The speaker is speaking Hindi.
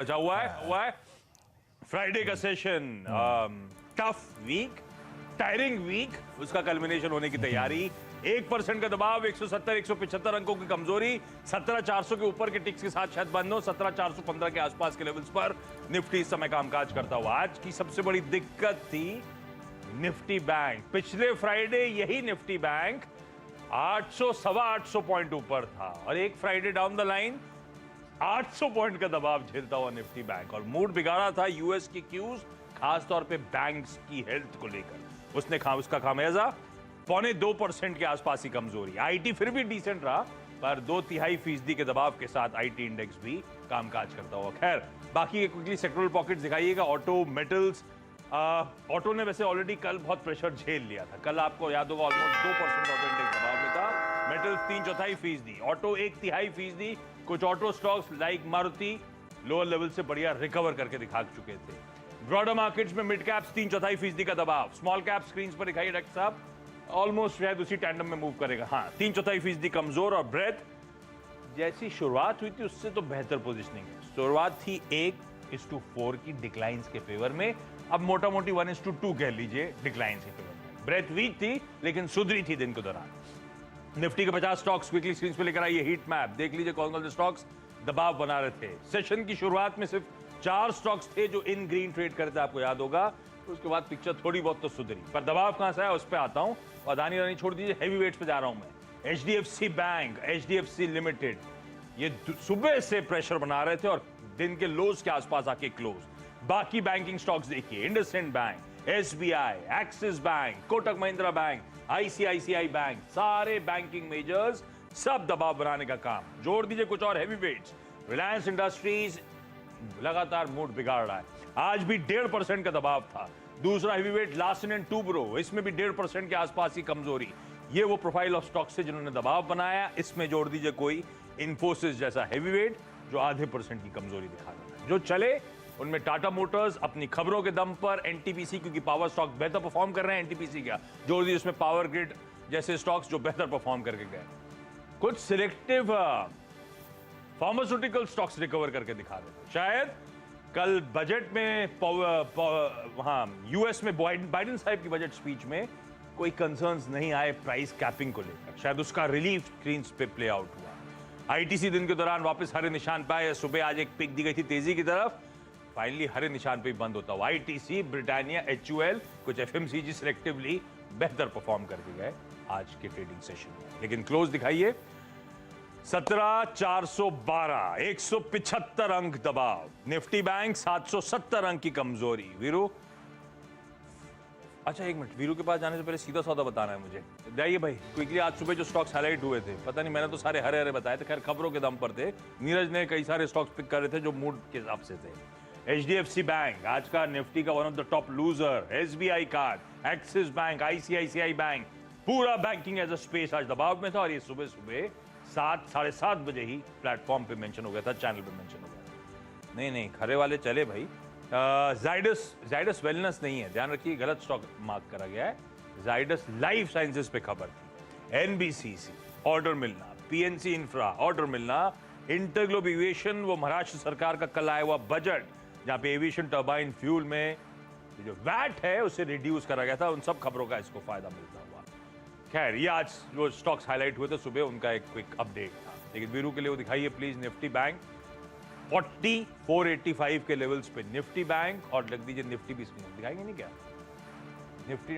अच्छा हुआ है फ्राइडे का session. Tough week, tiring week, उसका कल्मिनेशन होने की तैयारी। 1% का दबाव, 170 175 अंकों की कमजोरी, 17,400 के ऊपर के टिक्स के साथ शायद बंद हो, 17,415 के आसपास के लेवल्स पर निफ्टी इस समय कामकाज करता हुआ। आज की सबसे बड़ी दिक्कत थी निफ्टी बैंक। पिछले फ्राइडे यही निफ्टी बैंक 800 सवा 800 पॉइंट ऊपर था और एक Friday down the line 800 point का दबाव झेलता हुआ निफ्टी बैंक, और मूड बिगाड़ा था यूएस की क्यूज, खासतौर पे बैंक्स की हेल्थ को लेकर। उसका खामियाजा 0.25% के आसपास ही कमजोरी। आईटी फिर भी डिसेंट रहा, पर 2/3% के दबाव के साथ आईटी इंडेक्स भी कामकाज करता हुआ। खैर, बाकी क्विकली सेक्टरल पॉकेट्स दिखाइएगा। Auto, metals. ऑटो ने वैसे ऑलरेडी कल बहुत प्रेशर झेल लिया था। कल आपको याद होगा ऑलमोस्ट 2% ऑटो इंडेक्स दबाव में था। Metals 3/4%, auto 1/3%। कुछ auto stocks like Maruti lower level से बढ़िया रिकवर करके दिखा चुके थे। ब्रॉडर मार्केट्स में मिड कैप्स 3/4% का दबाव। स्मॉल कैप स्क्रीन पर दिखाई डॉक्टर साहब, ऑलमोस्ट शायद उसी टैंडम में मूव करेगा। हाँ, 3/4% कमजोर। और ब्रेथ जैसी शुरुआत हुई थी उससे तो बेहतर पोजिशनिंग है। शुरुआत थी 1:4 की डिक्लाइंस के फेवर में, अब मोटा मोटी 1:2 कह लीजिए डिक्लाइंस के फेवर में। ब्रेथ वीक थी लेकिन सुधरी थी दिन के दौरान। निफ्टी के 50 स्टॉक्स क्विकली स्क्रीन पे लेकर आइए। हीट मैप देख लीजिए कौन कौन से स्टॉक्स दबाव बना रहे थे। सेशन की शुरुआत में सिर्फ 4 स्टॉक्स थे जो इन ग्रीन ट्रेड करते थे, आपको याद होगा। उसके बाद पिक्चर थोड़ी बहुत तो सुधरी, पर दबाव कहां से है उस पर आता हूं। और दानी रानी छोड़ दीजिए, हैवी वेट्स पे जा रहा हूं मैं। एचडीएफसी बैंक, एचडीएफसी लिमिटेड, ये सुबह से प्रेशर बना रहे थे और दिन के लोज के आसपास आके क्लोज। बाकी बैंकिंग स्टॉक्स देखिए, IndusInd bank, SBI, axis bank, Kotak Mahindra bank, ICICI bank, सारे बैंकिंग मेजर्स सब दबाव बनाने का काम। जोड़ दीजिए कुछ और हैवी वेट्स। रिलायंस इंडस्ट्रीज लगातार मूड बिगाड़ रहा है, आज भी 1.5% का दबाव था। दूसरा heavy weight Larsen and Toubro, इसमें भी 1.5% के आसपास ही कमजोरी। ये वो प्रोफाइल ऑफ स्टॉक्स से जिन्होंने दबाव बनाया। इसमें जोड़ दीजिए कोई इन्फोसिस जैसा हैवी वेट जो 0.5% की कमजोरी दिखा रहा है। जो चले उनमें टाटा मोटर्स अपनी खबरों के दम पर, एनटीपीसी क्योंकि पावर स्टॉक बेहतर परफॉर्म कर रहे हैं, एनटीपीसी का जोड़ दिए उसमें पावर ग्रिड जैसे स्टॉक्स जो बेहतर परफॉर्म करके गए। कुछ सिलेक्टिव फार्मास्यूटिकल स्टॉक्स रिकवर करके दिखा रहे थे। शायद कल बजट में यूएस में बाइडेन साहब की बजट स्पीच में कोई कंसर्न्स नहीं आए प्राइस कैपिंग को लेकर, शायद उसका रिलीफ स्क्रीन पे प्ले आउट हुआ। आईटीसी दिन के दौरान वापस हरे निशान पाए। सुबह आज एक पिक दी गई थी तेजी की तरफ, फाइनली हरे निशान पे ही बंद होता हुआ। आईटीसी, ब्रिटानिया, एचयूएल, कुछ एफएमसीजी सिलेक्टिवली बेहतर परफॉर्म करके गए आज के ट्रेडिंग सेशन में। लेकिन क्लोज दिखाइए, 17,412, 175 अंक दबाव। निफ्टी बैंक 770 अंक की कमजोरी। वीरू, अच्छा एक मिनट, वीरू के पास जाने से पहले सीधा सौदा बताना है मुझे। जाइए भाई क्विकली। आज सुबह जो स्टॉक्स हाईलाइट हुए थे, पता नहीं, मैंने तो सारे हरे हरे बताए थे, खैर खबरों के दम पर थे। नीरज ने कई सारे स्टॉक्स पिक कर रहे थे जो मूड के हिसाब से थे। एचडीएफसी बैंक आज का निफ्टी का one of the top loser. SBI card, axis bank, ICICI bank, पूरा बैंकिंग एज अ स्पेस आज दबाव में था। और ये सुबह सुबह 7-7:30 बजे ही प्लेटफॉर्म पे मेंशन हो गया था, चैनल पे मेंशन हो गया था। नहीं, खरे वाले चले भाई। जाइडस वेलनेस नहीं है, ध्यान रखिए, गलत स्टॉक मार्क करा गया है। जाइडस लाइफ साइंसेस पे खबर थी। एनबीसीसी ऑर्डर मिलना, पीएनसी इंफ्रा ऑर्डर मिलना, इंटरग्लोब एविएशन, वो महाराष्ट्र सरकार का कल आया हुआ बजट जहां पे एविएशन टर्बाइन फ्यूल में जो वैट है उसे रिड्यूस करा गया था, उन सब खबरों का इसको फायदा मिलता हुआ। खैर, ये आज जो स्टॉक्स हाईलाइट हुए थे सुबह, उनका एक क्विक अपडेट था। लेकिन वीरू के लिए वो दिखाइए प्लीज। निफ्टी बैंक 4485 के लेवल्स पे निफ्टी बैंक, और लग दीजिए निफ्टी भी स्क्रीन दिखाएंगे नहीं क्या, निफ्टी